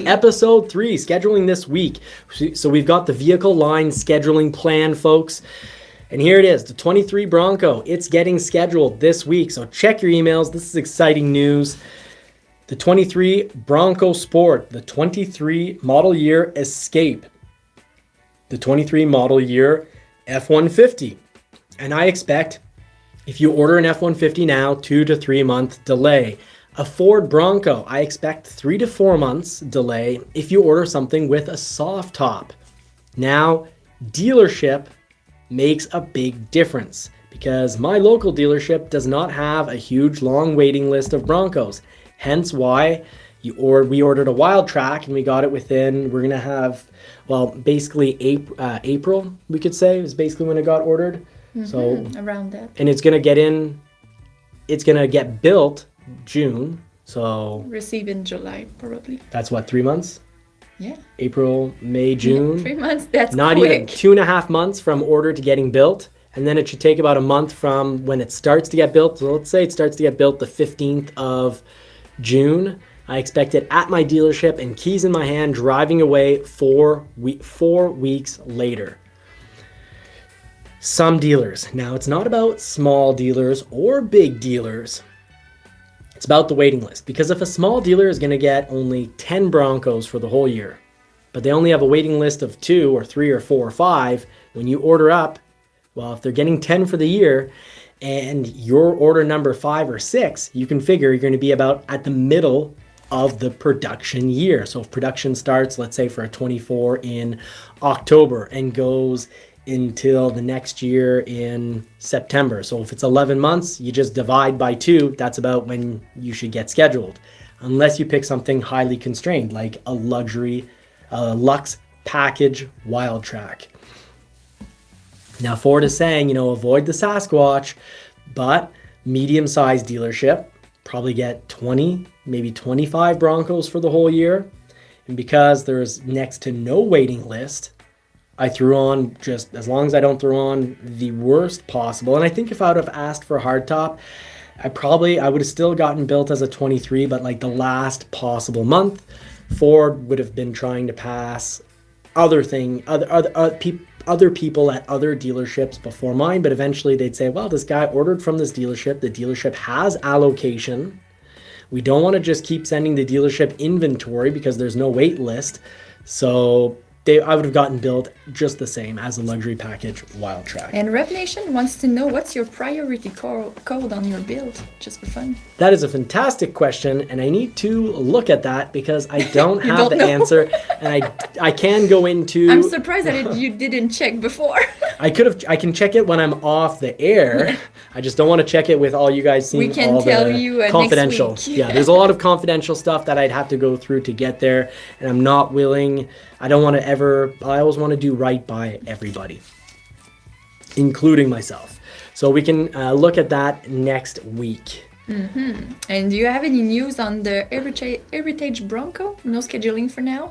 Episode 3, scheduling this week. So we've got the vehicle line scheduling plan, folks. And here it is, the 23 Bronco. It's getting scheduled this week. So check your emails. This is exciting news. The 23 Bronco Sport, the 23 model year Escape, the 23 model year F150. And I expect if you order an F-150 now, 2 to 3 month delay. A Ford Bronco, I expect 3 to 4 months delay if you order something with a soft top. Now, dealership makes a big difference because my local dealership does not have a huge long waiting list of Broncos. Hence why we ordered a Wild Track and we got it within, we're going to have, well, basically April, we could say, is basically when it got ordered. So around that. And it's going to get built June. So receive in July, probably. That's what, 3 months? Yeah. April, May, June. Yeah, 3 months, that's not quick. Even 2.5 months from order to getting built. And then it should take about a month from when it starts to get built. So let's say it starts to get built the 15th of June. I expect it at my dealership and keys in my hand, driving away 4 weeks later. Some dealers. Now, it's not about small dealers or big dealers. It's about the waiting list. Because if a small dealer is going to get only 10 Broncos for the whole year, but they only have a waiting list of 2 or 3 or 4 or 5, when you order up, well, if they're getting 10 for the year and your order number 5 or 6, you can figure you're going to be about at the middle of the production year. So if production starts, let's say for a 24 in October and goes until the next year in September. So if it's 11 months, you just divide by 2. That's about when you should get scheduled. Unless you pick something highly constrained, like a Lux package Wild Track. Now Ford is saying, avoid the Sasquatch, but medium-sized dealership, probably get 20, maybe 25 Broncos for the whole year. And because there's next to no waiting list, I threw on, just as long as I don't throw on the worst possible. And I think if I would have asked for a hardtop, I would have still gotten built as a 23, but like the last possible month. Ford would have been trying to pass other people at other dealerships before mine, but eventually they'd say, well, this guy ordered from this dealership. The dealership has allocation. We don't want to just keep sending the dealership inventory because there's no wait list. So I would have gotten built just the same as a luxury package Wild Track. And Rev Nation wants to know, what's your priority code on your build, just for fun? That is a fantastic question, and I need to look at that because I don't have the answer, and I can go into... I'm surprised that you didn't check before. I can check it when I'm off the air. I just don't want to check it with all you guys seeing. We can tell you confidential. Next week. Yeah, there's a lot of confidential stuff that I'd have to go through to get there, and I'm not willing. I always want to do right by everybody, including myself. So we can look at that next week. And do you have any news on the Heritage Bronco? No scheduling for now?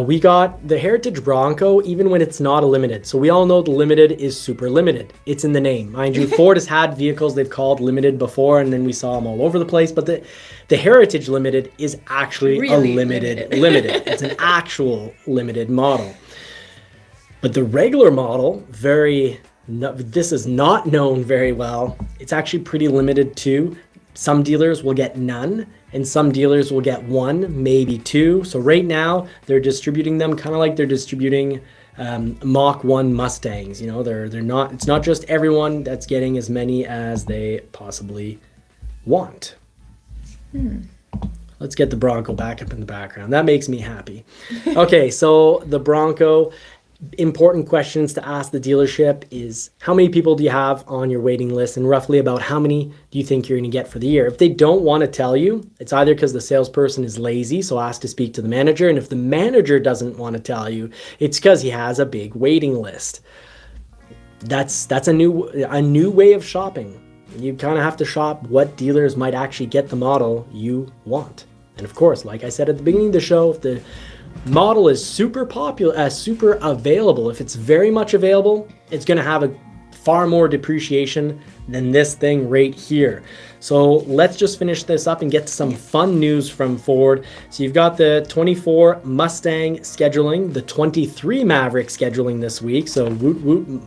We got the Heritage Bronco, even when it's not a limited. So we all know the limited is super limited. It's in the name. Mind you, Ford has had vehicles they've called limited before, and then we saw them all over the place. But the Heritage Limited is actually really a limited. It's an actual limited model. But the regular model, this is not known very well. It's actually pretty limited too. Some dealers will get none, and some dealers will get 1, maybe 2. So right now they're distributing them kind of like they're distributing Mach 1 Mustangs. They're not. It's not just everyone that's getting as many as they possibly want. Let's get the Bronco back up in the background. That makes me happy. Okay, so the Bronco. Important questions to ask the dealership is, how many people do you have on your waiting list, and roughly about how many do you think you're going to get for the year? If they don't want to tell you, it's either because the salesperson is lazy, so ask to speak to the manager, and if the manager doesn't want to tell you, it's because he has a big waiting list. That's a new way of shopping. You kind of have to shop what dealers might actually get the model you want. And of course, like I said at the beginning of the show, if the model is super popular, super available, if it's very much available, it's going to have a far more depreciation than this thing right here. So let's just finish this up and get to some fun news from Ford. So you've got the 24 Mustang scheduling, the 23 Maverick scheduling this week. So woot woot,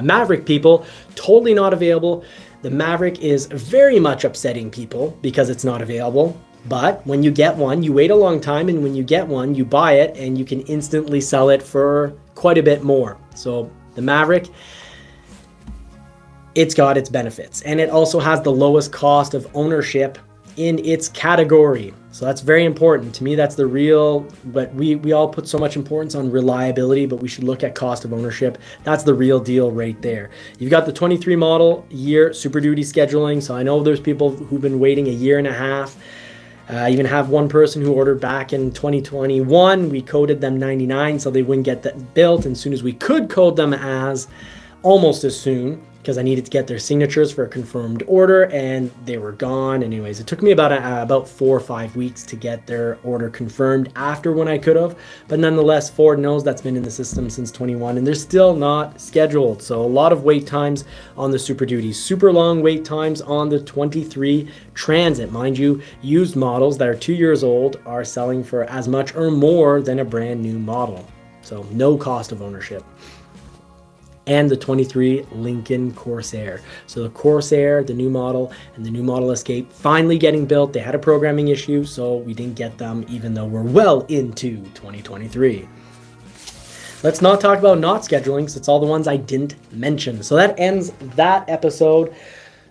Maverick people, totally not available. The Maverick is very much upsetting people because it's not available. But when you get one, you wait a long time, and when you get one, you buy it and you can instantly sell it for quite a bit more. So the Maverick, it's got its benefits, and it also has the lowest cost of ownership in its category. So that's very important. To me, that's the real, but we all put so much importance on reliability, but we should look at cost of ownership. That's the real deal right there. You've got the 23 model year Super Duty scheduling. So I know there's people who've been waiting a year and a half. I even have one person who ordered back in 2021. We coded them 99 so they wouldn't get that built. And as soon as we could code them as almost as soon, because I needed to get their signatures for a confirmed order, and they were gone. Anyways, it took me about 4 or 5 weeks to get their order confirmed after when I could have. But nonetheless, Ford knows that's been in the system since 21, and they're still not scheduled. So a lot of wait times on the Super Duty, super long wait times on the 23 Transit. Mind you, used models that are 2 years old are selling for as much or more than a brand new model. So no cost of ownership. And the 23 Lincoln Corsair. So the Corsair, the new model, and the new model Escape finally getting built. They had a programming issue, so we didn't get them even though we're well into 2023. Let's not talk about not scheduling, because it's all the ones I didn't mention. So that ends that episode.